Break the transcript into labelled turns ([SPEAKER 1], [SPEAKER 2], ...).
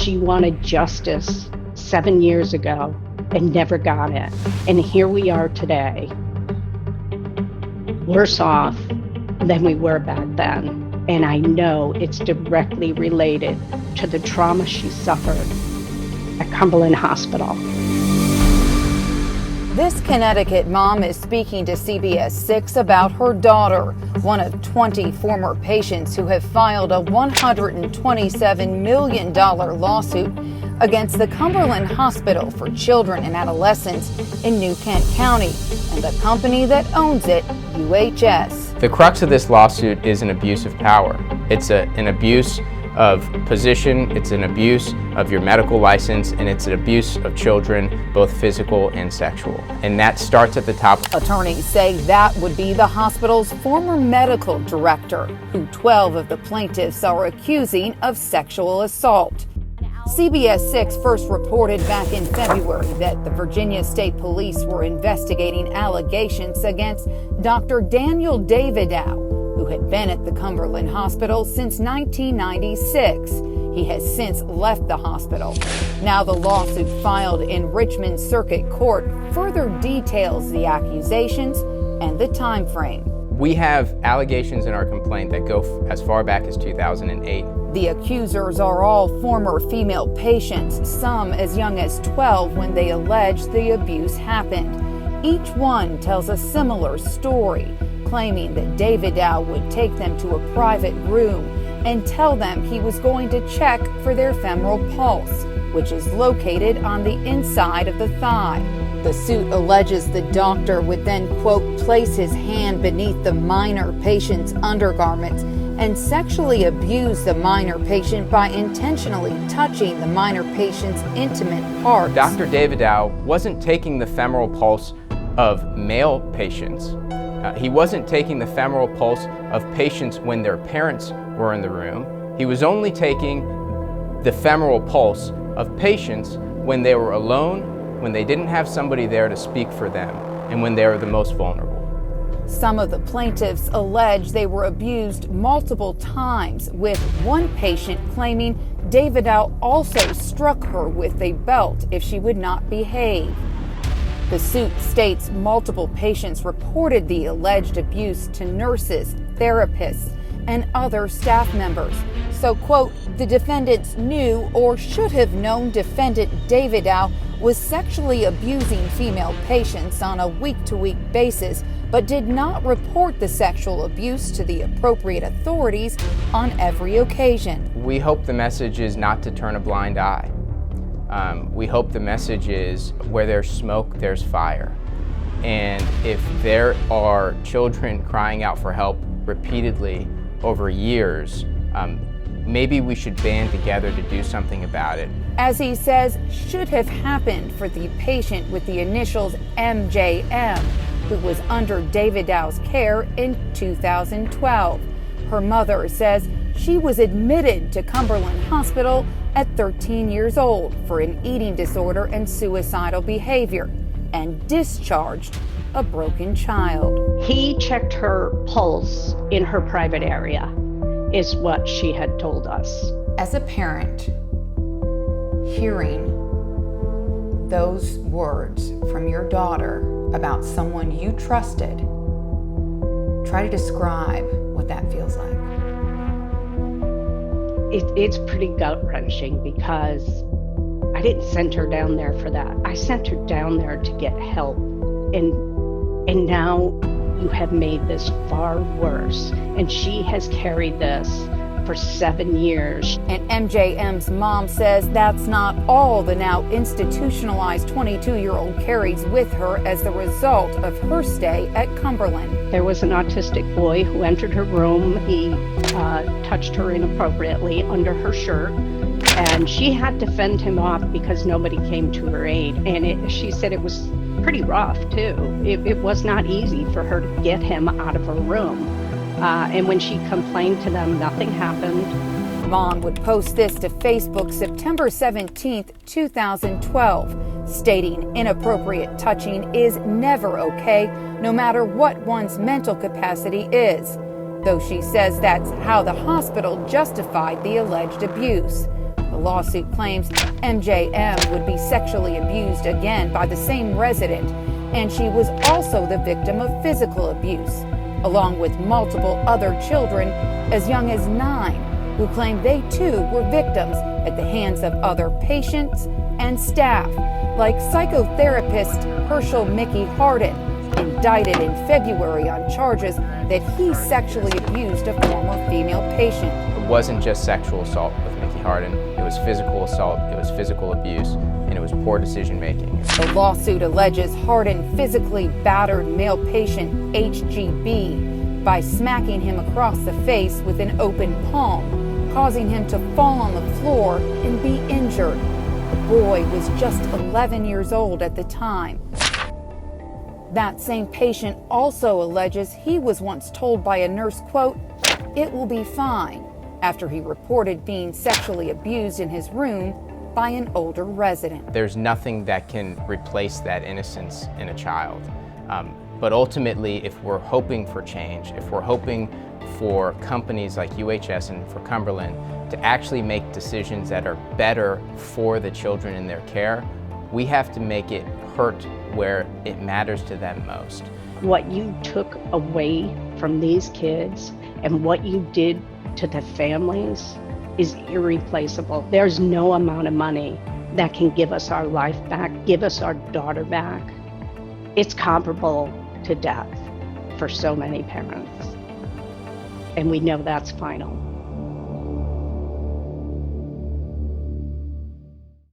[SPEAKER 1] She wanted justice 7 years ago and never got it. And here we are today, worse off than we were back then. And I know it's directly related to the trauma she suffered at Cumberland Hospital.
[SPEAKER 2] This Connecticut mom is speaking to CBS 6 about her daughter, one of 20 former patients who have filed a $127 million lawsuit against the Cumberland Hospital for Children and Adolescents in New Kent County and the company that owns it, UHS.
[SPEAKER 3] The crux of this lawsuit is an abuse of power. It's an abuse of position, it's an abuse of your medical license, and it's an abuse of children, both physical and sexual. And that starts at the top.
[SPEAKER 2] Attorneys say that would be the hospital's former medical director, who 12 of the plaintiffs are accusing of sexual assault. CBS 6 first reported back in February that the Virginia State Police were investigating allegations against Dr. Daniel Davidow, who had been at the Cumberland Hospital since 1996. He has since left the hospital. Now the lawsuit filed in Richmond Circuit Court further details the accusations and the time frame.
[SPEAKER 3] We have allegations in our complaint that go as far back as 2008.
[SPEAKER 2] The accusers are all former female patients, some as young as 12 when they allege the abuse happened. Each one tells a similar story, claiming that Davidow would take them to a private room and tell them he was going to check for their femoral pulse, which is located on the inside of the thigh. The suit alleges the doctor would then, quote, place his hand beneath the minor patient's undergarments and sexually abuse the minor patient by intentionally touching the minor patient's intimate parts.
[SPEAKER 3] Dr. Davidow wasn't taking the femoral pulse of male patients. He wasn't taking the femoral pulse of patients when their parents were in the room. He was only taking the femoral pulse of patients when they were alone, when they didn't have somebody there to speak for them, and when they were the most vulnerable.
[SPEAKER 2] Some of the plaintiffs allege they were abused multiple times, with one patient claiming Davidow also struck her with a belt if she would not behave. The suit states multiple patients reported the alleged abuse to nurses, therapists, and other staff members. So, quote, the defendants knew or should have known defendant Davidow was sexually abusing female patients on a week-to-week basis, but did not report the sexual abuse to the appropriate authorities on every occasion.
[SPEAKER 3] We hope the message is not to turn a blind eye. We hope the message is where there's smoke, there's fire. And if there are children crying out for help repeatedly over years, maybe we should band together to do something about it.
[SPEAKER 2] As he says, should have happened for the patient with the initials MJM, who was under Davidow's care in 2012. Her mother says she was admitted to Cumberland Hospital at 13 years old for an eating disorder and suicidal behavior, and discharged a broken child.
[SPEAKER 1] He checked her pulse in her private area, is what she had told us.
[SPEAKER 2] As a parent, hearing those words from your daughter about someone you trusted, try to describe what that feels like.
[SPEAKER 1] It's pretty gut-wrenching because I didn't send her down there for that. I sent her down there to get help. And now you have made this far worse. And she has carried this for 7 years.
[SPEAKER 2] And MJM's mom says that's not all the now institutionalized 22-year-old carries with her as the result of her stay at Cumberland.
[SPEAKER 1] There was an autistic boy who entered her room. He touched her inappropriately under her shirt, and she had to fend him off because nobody came to her aid. And she said it was pretty rough, too. It was not easy for her to get him out of her room. And when she complained to them, nothing happened.
[SPEAKER 2] Mom would post this to Facebook September 17th, 2012, stating inappropriate touching is never okay, no matter what one's mental capacity is. Though she says that's how the hospital justified the alleged abuse. The lawsuit claims MJM would be sexually abused again by the same resident, and she was also the victim of physical abuse, along with multiple other children as young as 9 who claim they too were victims at the hands of other patients and staff, like psychotherapist Herschel Mickey Hardin, indicted in February on charges that he sexually abused a former female patient.
[SPEAKER 3] It wasn't just sexual assault with Mickey Hardin. It was physical assault, it was physical abuse, and it was poor decision making.
[SPEAKER 2] The lawsuit alleges Hardin physically battered male patient HGB by smacking him across the face with an open palm, causing him to fall on the floor and be injured. The boy was just 11 years old at the time. That same patient also alleges he was once told by a nurse, quote, "It will be fine," after he reported being sexually abused in his room by an older resident.
[SPEAKER 3] There's nothing that can replace that innocence in a child. But ultimately, if we're hoping for change, if we're hoping for companies like UHS and for Cumberland to actually make decisions that are better for the children in their care, we have to make it hurt where it matters to them most.
[SPEAKER 1] What you took away from these kids and what you did to the families is irreplaceable. There's no amount of money that can give us our life back, give us our daughter back. It's comparable to death for so many parents. And we know that's final.